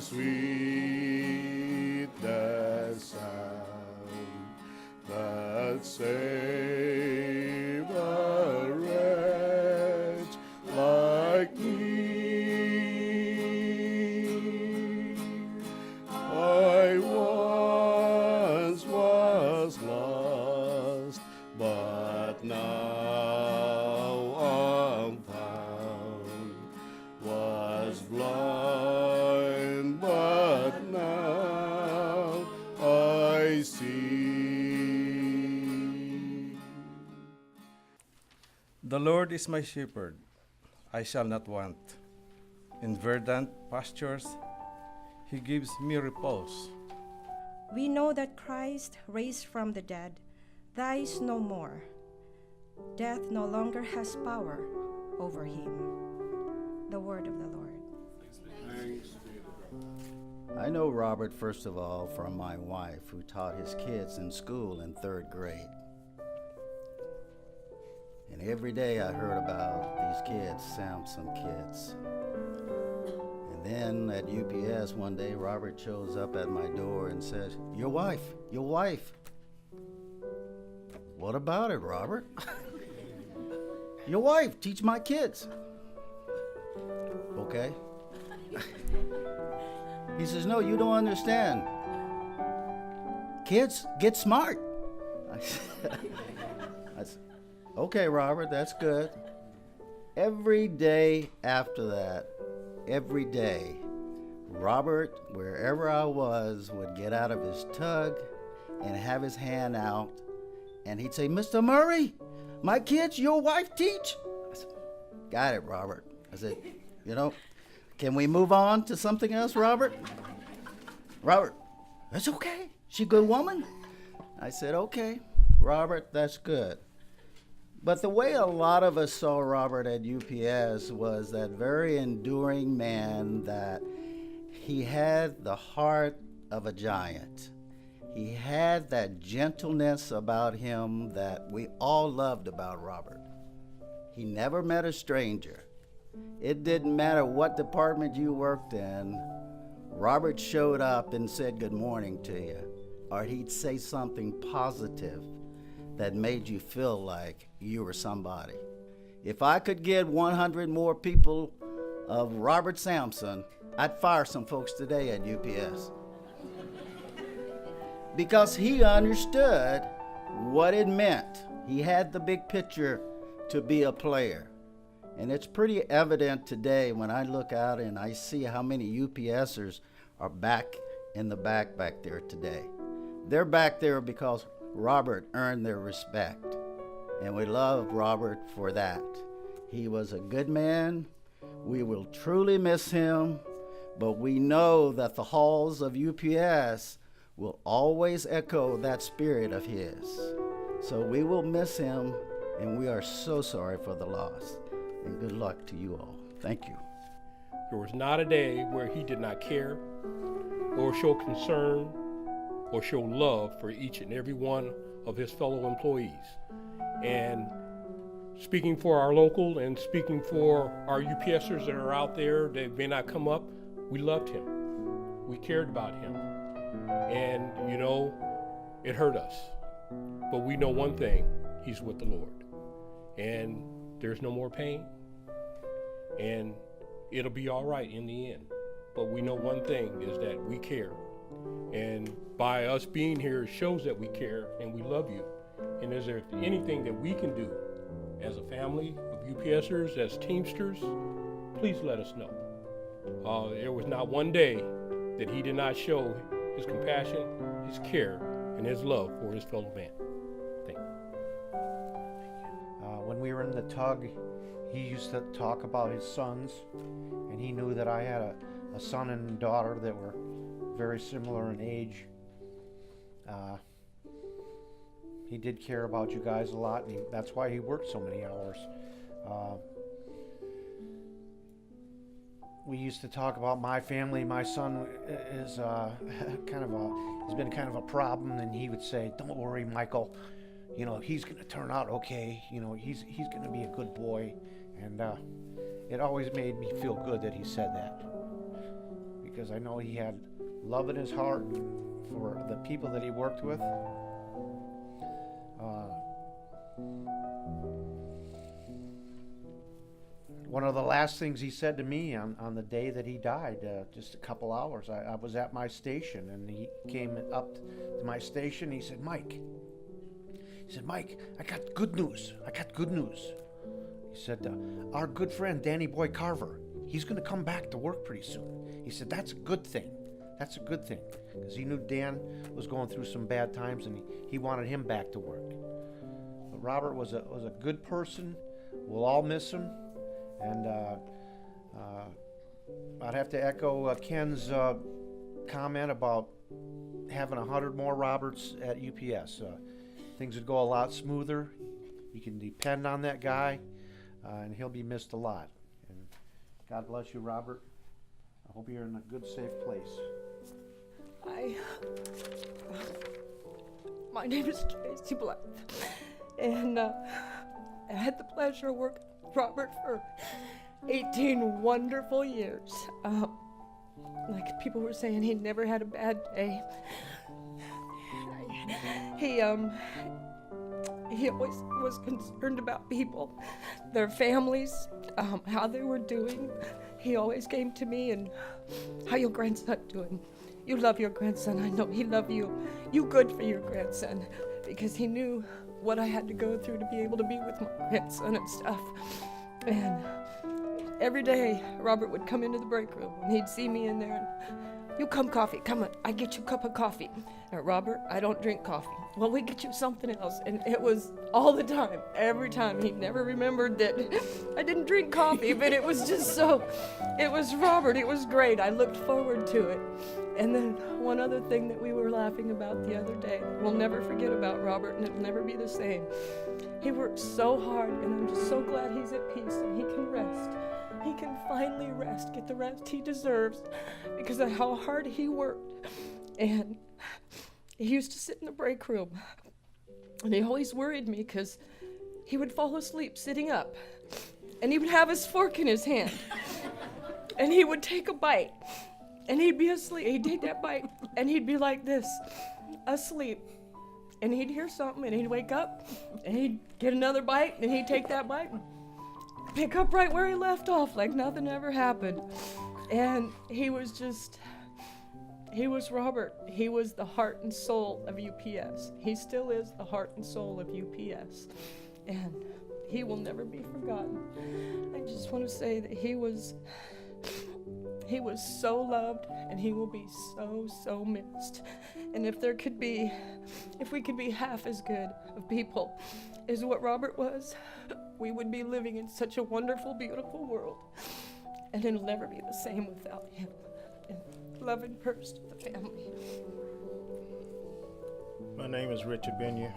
sweet the sound that saved a wretch like me. I once was lost, but now I'm found. Was blind, but now I see. The Lord is my shepherd, I shall not want. In verdant pastures, He gives me repose. We know that Christ, raised from the dead, dies no more. Death no longer has power over him. The word of the Lord. I know Robert, first of all, from my wife, who taught his kids in school in 3rd grade. And every day I heard about these kids, Samson kids. And then at UPS one day, Robert shows up at my door and says, your wife. What about it, Robert? Your wife, teach my kids. Okay. He says, no, you don't understand. Kids, get smart. I said, okay, Robert, that's good. Every day after that, every day, Robert, wherever I was, would get out of his tug and have his hand out, and he'd say, Mr. Murray, my kids, your wife teach? I said, got it, Robert. I said, can we move on to something else, Robert? Robert, that's okay. She a good woman? I said, okay, Robert, that's good. But the way a lot of us saw Robert at UPS was that very enduring man that he had the heart of a giant. He had that gentleness about him that we all loved about Robert. He never met a stranger. It didn't matter what department you worked in, Robert showed up and said good morning to you, or he'd say something positive that made you feel like you were somebody. If I could get 100 more people of Robert Samson, I'd fire some folks today at UPS. Because he understood what it meant. He had the big picture to be a player. And it's pretty evident today when I look out and I see how many UPSers are back in the back there today. They're back there because Robert earned their respect. And we love Robert for that. He was a good man. We will truly miss him, but we know that the halls of UPS will always echo that spirit of his. So we will miss him, and we are so sorry for the loss. And good luck to you all. Thank you. There was not a day where he did not care or show concern or show love for each and every one of his fellow employees. And speaking for our local and speaking for our UPSers that are out there that may not come up, we loved him. We cared about him. And, it hurt us. But we know one thing, he's with the Lord. And there's no more pain. And it'll be all right in the end. But we know one thing is that we care. And by us being here shows that we care and we love you. And is there anything that we can do as a family of UPSers, as Teamsters, please let us know. There was not one day that he did not show his compassion, his care, and his love for his fellow man. Thank you. When we were in the tug, he used to talk about his sons, and he knew that I had a son and daughter that were very similar in age. He did care about you guys a lot, and that's why he worked so many hours. We used to talk about my family. My son is has been kind of a problem, and he would say, "Don't worry, Michael. He's going to turn out okay. He's going to be a good boy." And it always made me feel good that he said that, because I know he had love in his heart for the people that he worked with. One of the last things he said to me on the day that he died, just a couple hours, I was at my station, and he came up to my station. He said, Mike, I got good news. He said, our good friend Danny Boy Carver, he's going to come back to work pretty soon. He said, that's a good thing. Because he knew Dan was going through some bad times, and he wanted him back to work. But Robert was a good person. We'll all miss him. And I'd have to echo Ken's comment about having 100 more Roberts at UPS. Things would go a lot smoother. You can depend on that guy, and he'll be missed a lot. And God bless you, Robert. I hope you're in a good, safe place. My name is Tracy Blythe, and I had the pleasure of working with Robert for 18 wonderful years. Like people were saying, he never had a bad day. He always was concerned about people, their families, how they were doing. He always came to me and, how your grandson doing? You love your grandson. I know he loved you. You good for your grandson, because he knew what I had to go through to be able to be with my grandson and stuff. And every day, Robert would come into the break room and he'd see me in there and, you come coffee, come on, I get you a cup of coffee. Robert, I don't drink coffee. Well, we get you something else. And it was all the time, every time. He never remembered that I didn't drink coffee, but it was just so, it was Robert, it was great. I looked forward to it. And then one other thing that we were laughing about the other day, we'll never forget about Robert, and it'll never be the same. He worked so hard, and I'm just so glad he's at peace and he can rest. He can finally rest, get the rest he deserves, because of how hard he worked. And he used to sit in the break room, and he always worried me because he would fall asleep sitting up, and he would have his fork in his hand, and he would take a bite, and he'd be asleep. He'd take that bite, and he'd be like this, asleep. And he'd hear something, and he'd wake up, and he'd get another bite, and he'd take that bite, and pick up right where he left off, like nothing ever happened. And he was Robert. He was the heart and soul of UPS. He still is the heart and soul of UPS. And he will never be forgotten. I just want to say that he was so loved, and he will be so, so missed. And if we could be half as good of people as what Robert was, we would be living in such a wonderful, beautiful world. And it'll never be the same without him. And love and prayers to the family. My name is Richard Benya.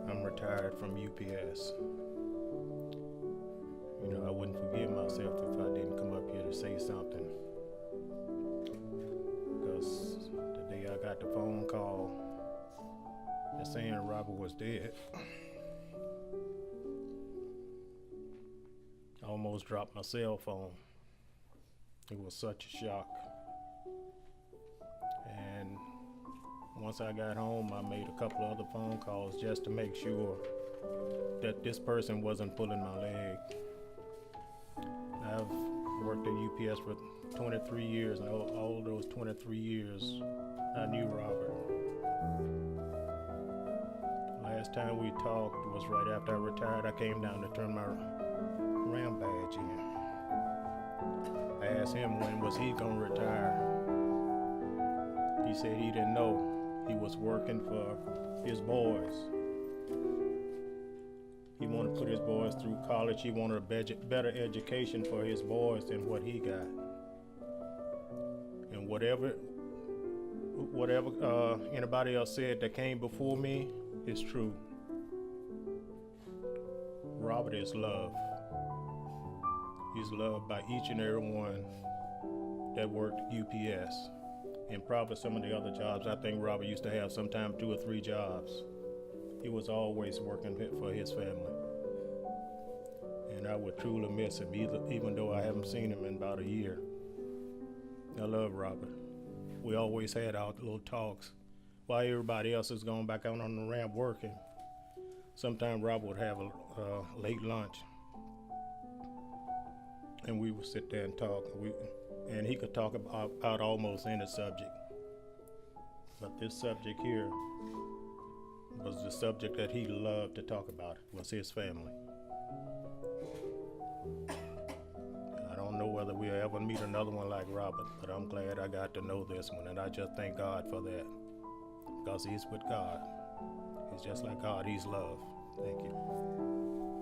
I'm retired from UPS. You know, I wouldn't forgive myself if I didn't come up here to say something. Because the day I got the phone call saying Robert was dead, I almost dropped my cell phone. It was such a shock. And once I got home, I made a couple of other phone calls just to make sure that this person wasn't pulling my leg. I've worked at UPS for 23 years, and all those 23 years, I knew Robert. Last time we talked was right after I retired. I came down to turn my Ram badge in. I asked him when was he gonna retire. He said he didn't know. He was working for his boys. He wanted to put his boys through college. He wanted a better education for his boys than what he got. And whatever anybody else said that came before me is true. Robert is loved. He's loved by each and every one that worked UPS. And probably some of the other jobs. I think Robert used to have sometimes 2 or 3 jobs. He was always working for his family. And I would truly miss him, even though I haven't seen him in about a year. I love Robert. We always had our little talks while everybody else is going back out on the ramp working. Sometimes Robert would have a late lunch, and we would sit there and talk. And he could talk about almost any subject. But this subject here was the subject that he loved to talk about, was his family. I don't know whether we'll ever meet another one like Robert, but I'm glad I got to know this one, and I just thank God for that, because he's with God. He's just like God, he's love. Thank you.